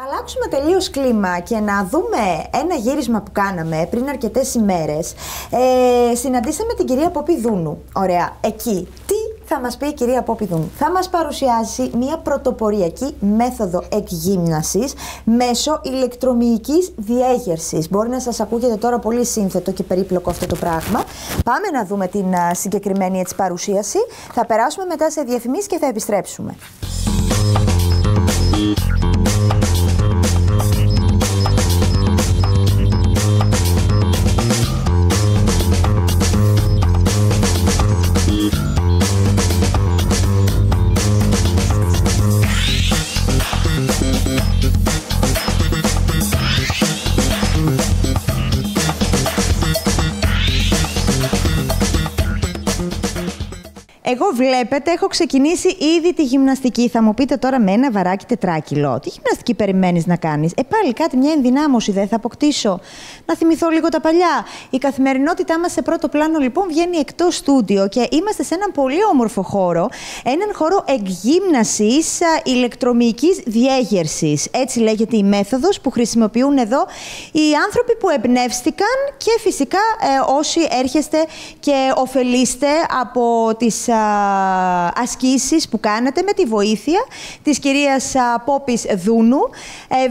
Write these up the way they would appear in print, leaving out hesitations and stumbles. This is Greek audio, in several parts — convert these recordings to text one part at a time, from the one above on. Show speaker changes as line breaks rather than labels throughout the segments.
Αλλάξουμε τελείως κλίμα και να δούμε ένα γύρισμα που κάναμε πριν αρκετές ημέρες. Συναντήσαμε την κυρία Πόπη Δούνου. Ωραία. Εκεί τι θα μας πει η κυρία Πόπη Δούνου? Θα μας παρουσιάσει μια πρωτοποριακή μέθοδο εκγύμνασης μέσω ηλεκτρομυϊκής διέγερσης. Μπορεί να σας ακούγεται τώρα πολύ σύνθετο και περίπλοκο αυτό το πράγμα. Πάμε να δούμε την συγκεκριμένη έτσι παρουσίαση. Θα περάσουμε μετά σε διαφημίσεις και θα επιστρέψουμε. Εγώ βλέπετε, έχω ξεκινήσει ήδη τη γυμναστική. Θα μου πείτε τώρα με ένα βαράκι τετράκιλο. Τι γυμναστική περιμένεις να κάνεις? Πάλι κάτι, μια ενδυνάμωση δεν θα αποκτήσω? Να θυμηθώ λίγο τα παλιά. Η καθημερινότητά μας σε πρώτο πλάνο λοιπόν βγαίνει εκτός στούντιο και είμαστε σε έναν πολύ όμορφο χώρο. Έναν χώρο εκγύμνασης ηλεκτρομυϊκής διέγερσης. Έτσι λέγεται η μέθοδος που χρησιμοποιούν εδώ οι άνθρωποι που εμπνεύστηκαν και φυσικά όσοι έρχεστε και ωφελείστε από τις ασκήσεις που κάνετε με τη βοήθεια της κυρίας Πόπης Δούνου.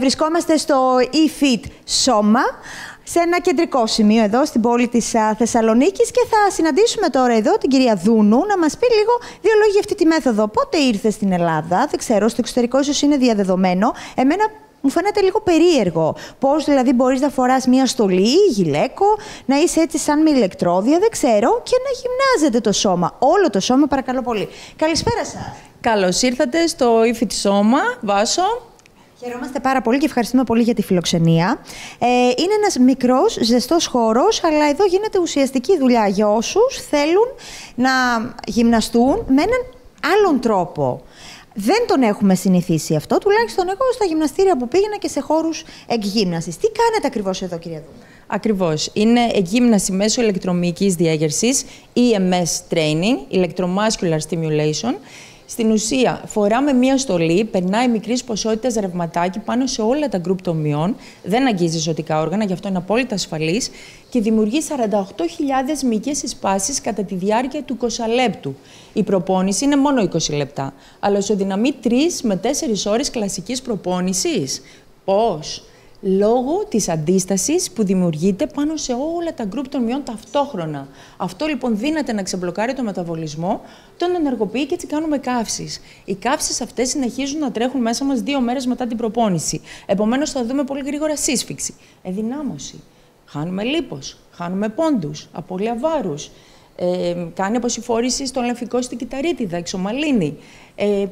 Βρισκόμαστε στο eFit Σώμα, σε ένα κεντρικό σημείο εδώ στην πόλη της Θεσσαλονίκης και θα συναντήσουμε τώρα εδώ την κυρία Δούνου να μας πει λίγο δύο λόγια για αυτή τη μέθοδο. Πότε ήρθε στην Ελλάδα? Δεν ξέρω, στο εξωτερικό ίσως είναι διαδεδομένο. Εμένα μου φαίνεται λίγο περίεργο. Πώς δηλαδή μπορείς να φοράς μια στολή ή γυλαίκο, να είσαι έτσι σαν με ηλεκτρόδια, δεν ξέρω, και να γυμνάζεται το σώμα. Όλο το σώμα, παρακαλώ πολύ. Καλησπέρα σας.
Καλώς ήρθατε στο eFit Σώμα, Βάσο.
Χαιρόμαστε πάρα πολύ και ευχαριστούμε πολύ για τη φιλοξενία. Είναι ένας μικρός, ζεστός χώρος, αλλά εδώ γίνεται ουσιαστική δουλειά για όσους θέλουν να γυμναστούν με έναν άλλον τρόπο. Δεν τον έχουμε συνηθίσει αυτό, τουλάχιστον εγώ στα γυμναστήρια που πήγαινα και σε χώρους εκγύμνασης. Τι κάνετε ακριβώς εδώ, κυρία Δούνου?
Ακριβώς. Είναι εκγύμναση μέσω ηλεκτρομυϊκής διέγερσης, EMS Training, Electromuscular Stimulation. Στην ουσία, φοράμε μία στολή, περνάει μικρής ποσότητας ρευματάκι πάνω σε όλα τα γκρουπ των μειών, δεν αγγίζει ζωτικά όργανα, γι' αυτό είναι απόλυτα ασφαλής και δημιουργεί 48.000 μυϊκές συσπάσεις κατά τη διάρκεια του 20 λεπτού. Η προπόνηση είναι μόνο 20 λεπτά, αλλά ισοδυναμεί 3 με 4 ώρες κλασικής προπόνησης. Πώς? Λόγω της αντίστασης που δημιουργείται πάνω σε όλα τα γκρουπ των μειών ταυτόχρονα. Αυτό λοιπόν δύναται να ξεμπλοκάρει το μεταβολισμό, τον ενεργοποιεί και έτσι κάνουμε καύσεις. Οι καύσεις αυτές συνεχίζουν να τρέχουν μέσα μας 2 μέρες μετά την προπόνηση. Επομένως θα δούμε πολύ γρήγορα σύσφυξη, ενδυνάμωση. Χάνουμε λίπος, χάνουμε πόντους, απώλεια βάρους. Κάνει αποσυφόρηση στο λεμφικό στην κυταρίτιδα, εξομαλύνει.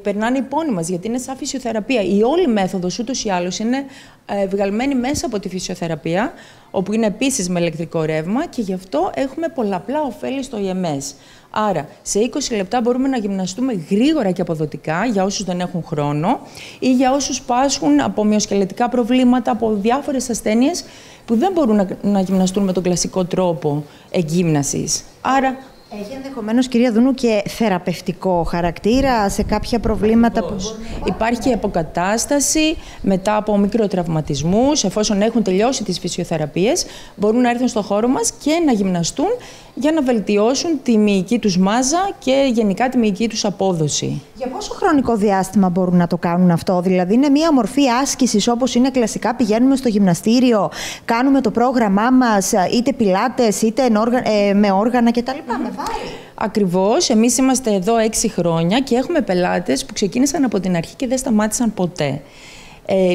Περνάνε οι πόνοι μας, γιατί είναι σαν φυσιοθεραπεία. Η όλη μέθοδος ούτως ή άλλως είναι βγαλμένη μέσα από τη φυσιοθεραπεία, όπου είναι επίσης με ηλεκτρικό ρεύμα και γι' αυτό έχουμε πολλαπλά ωφέλη στο EMS. Άρα, σε 20 λεπτά μπορούμε να γυμναστούμε γρήγορα και αποδοτικά για όσους δεν έχουν χρόνο ή για όσους πάσχουν από μυοσκελετικά προβλήματα, από διάφορες ασθένειες που δεν μπορούν να γυμναστούν με τον κλασικό τρόπο εκγύμνασης. Άρα,
έχει ενδεχομένως, κυρία Δούνου, και θεραπευτικό χαρακτήρα σε κάποια προβλήματα που
υπάρχει και αποκατάσταση μετά από μικροτραυματισμούς, εφόσον έχουν τελειώσει τις φυσιοθεραπείες, μπορούν να έρθουν στο χώρο μας και να γυμναστούν για να βελτιώσουν τη μυϊκή τους μάζα και γενικά τη μυϊκή τους απόδοση.
Για πόσο χρονικό διάστημα μπορούν να το κάνουν αυτό? Δηλαδή είναι μια μορφή άσκησης όπως είναι κλασικά, πηγαίνουμε στο γυμναστήριο, κάνουμε το πρόγραμμά μας, είτε πιλάτες είτε με όργανα κτλ.
Ακριβώς. Εμείς είμαστε εδώ 6 χρόνια και έχουμε πελάτες που ξεκίνησαν από την αρχή και δεν σταμάτησαν ποτέ.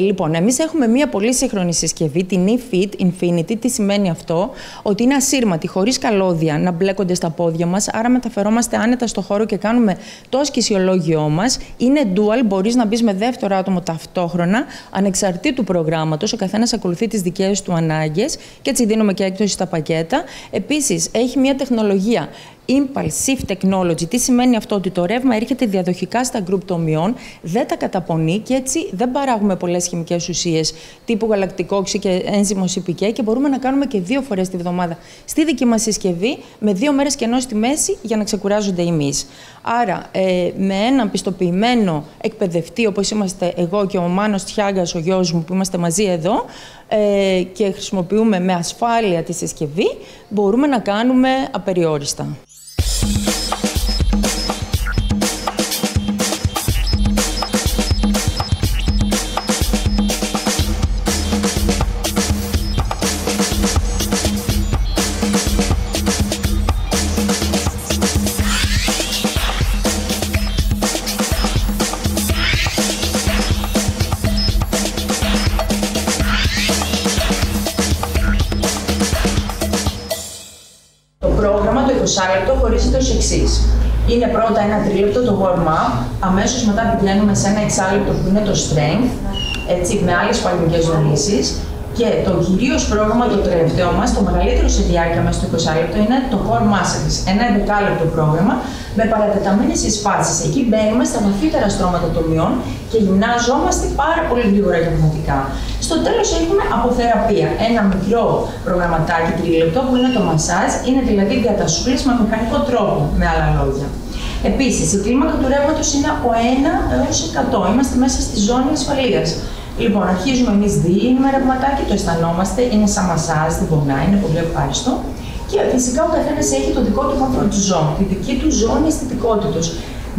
Λοιπόν, εμείς έχουμε μία πολύ σύγχρονη συσκευή, την eFit Infinity. Τι σημαίνει αυτό? Ότι είναι ασύρματη, χωρίς καλώδια να μπλέκονται στα πόδια μας, άρα μεταφερόμαστε άνετα στο χώρο και κάνουμε το ασκησιολόγιό μας. Είναι dual, μπορείς να μπεις με δεύτερο άτομο ταυτόχρονα, ανεξαρτήτου προγράμματος, ο καθένας ακολουθεί τις δικές του ανάγκες και έτσι δίνουμε και έκπτωση στα πακέτα. Επίσης, έχει μία τεχνολογία Impulse Shift Technology. Τι σημαίνει αυτό? Ότι το ρεύμα έρχεται διαδοχικά στα γκρουπ των μειών, δεν τα καταπονεί και έτσι δεν παράγουμε πολλές χημικές ουσίες τύπου γαλακτικόξυ και ένζυμο CPK και μπορούμε να κάνουμε και 2 φορές τη βδομάδα στη δική μας συσκευή με 2 μέρες κενό στη μέση για να ξεκουράζονται οι μυς. Άρα, με έναν πιστοποιημένο εκπαιδευτή, όπως είμαστε εγώ και ο Μάνος Τιάγκας, ο γιος μου, που είμαστε μαζί εδώ, και χρησιμοποιούμε με ασφάλεια τη συσκευή, μπορούμε να κάνουμε απεριόριστα. Το πρόγραμμα το 20 λεπτό χωρίζεται ως εξής. Είναι πρώτα ένα 3 λεπτό το warm-up, αμέσως μετά πηγαίνουμε σε ένα 6 λεπτό που είναι το strength, έτσι, με άλλες παλμικές δονήσεις. Και το κυρίως πρόγραμμα, το τελευταίο μας, το μεγαλύτερο σε διάρκεια μέσα στο 20 λεπτό, είναι το core muscles, ένα 11 λεπτό πρόγραμμα με παρατεταμένες εισπάσεις. Εκεί μπαίνουμε στα βαθύτερα στρώματα των μειών και γυμνάζομαστε πάρα πολύ γρήγορα και πνευματικά. Στο τέλος έχουμε αποθεραπεία, ένα μικρό προγραμματάκι 3 λεπτό που είναι το μασάζ, είναι δηλαδή διατασούλες με μηχανικό τρόπο, με άλλα λόγια. Επίσης, η κλίμακα του ρεύματος είναι από 1 έως 100, είμαστε μέσα στη ζώνη ασφαλείας. Λοιπόν, αρχίζουμε εμείς δίνουμε ρευματάκι, το αισθανόμαστε, είναι σαν μασάζ, δεν πονάει, είναι πολύ ευχάριστο. Και φυσικά ο καθένας έχει το δικό του comfort zone, τη δική του ζώνη αισθητικότητος.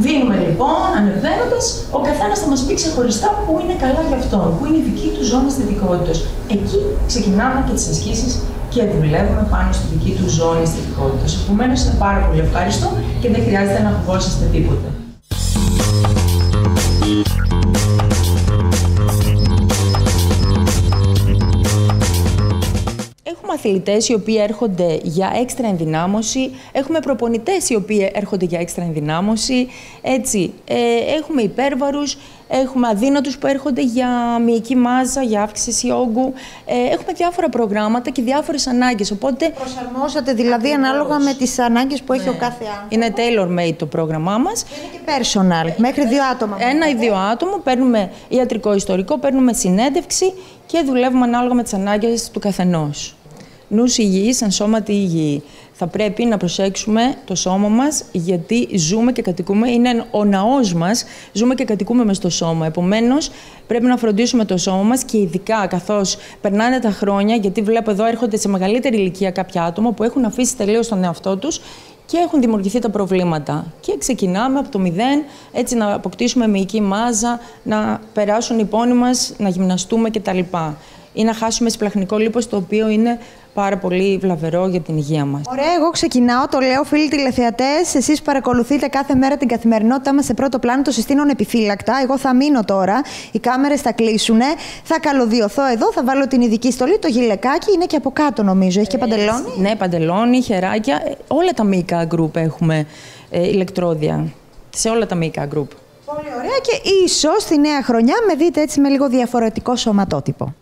Δίνουμε λοιπόν, ανεβαίνοντας, ο καθένας θα μας πει ξεχωριστά πού είναι καλά για αυτόν, πού είναι η δική του ζώνη αισθητικότητας. Εκεί ξεκινάμε και τις ασκήσεις και δουλεύουμε πάνω στη δική του ζώνη αισθητικότητας. Επομένως, είναι πάρα πολύ ευχάριστο και δεν χρειάζεται να φοβόσαστε τίποτε. Έχουμε αθλητές οι οποίοι έρχονται για έξτρα ενδυνάμωση, έχουμε προπονητές οι οποίοι έρχονται για έξτρα ενδυνάμωση, έτσι, έχουμε υπέρβαρους, έχουμε αδύνατους που έρχονται για μυϊκή μάζα, για αύξηση όγκου, έχουμε διάφορα προγράμματα και διάφορες ανάγκες, οπότε...
Προσαρμόζεται δηλαδή ανάλογα με τις ανάγκες που έχει ο κάθε άνθρωπος.
Είναι tailor-made το πρόγραμμά μας.
Είναι και personal, μέχρι 2 άτομα.
1 ή 2 άτομα, παίρνουμε ιατρικό ιστορικό, παίρνουμε συνέντευξη και δουλεύουμε ανάλογα με τις ανάγκες του καθενός. Νους υγιής, εν σώματι υγιή. Θα πρέπει να προσέξουμε το σώμα μας, γιατί ζούμε και κατοικούμε, είναι ο ναός μας, ζούμε και κατοικούμε μες στο σώμα. Επομένως, πρέπει να φροντίσουμε το σώμα μας και ειδικά καθώς περνάνε τα χρόνια, γιατί βλέπω εδώ έρχονται σε μεγαλύτερη ηλικία κάποια άτομα που έχουν αφήσει τελείως τον εαυτό τους και έχουν δημιουργηθεί τα προβλήματα. Και ξεκινάμε από το 0, έτσι να αποκτήσουμε μυϊκή μάζα, να περάσουν οι πόνοι μας, να γυμναστούμε κτλ. Ή να χάσουμε σπλαχνικό λίπος, το οποίο είναι πάρα πολύ βλαβερό για την υγεία μας.
Ωραία, εγώ ξεκινάω, το λέω φίλοι τηλεθεατές. Εσείς παρακολουθείτε κάθε μέρα την καθημερινότητά μας σε πρώτο πλάνο, το συστήνω ανεπιφύλακτα. Εγώ θα μείνω τώρα, οι κάμερες θα κλείσουνε, θα καλωδιωθώ εδώ, θα βάλω την ειδική στολή, το γυλαικάκι είναι και από κάτω νομίζω, έχει και παντελόνι.
Ναι, παντελόνι, χεράκια, όλα τα μυϊκά γκρουπ έχουμε ηλεκτρόδια, σε όλα τα μυϊκά γκρουπ.
Πολύ ωραία και ίσως στη νέα χρονιά με δείτε έτσι με λίγο διαφορετικό σωματότυπο.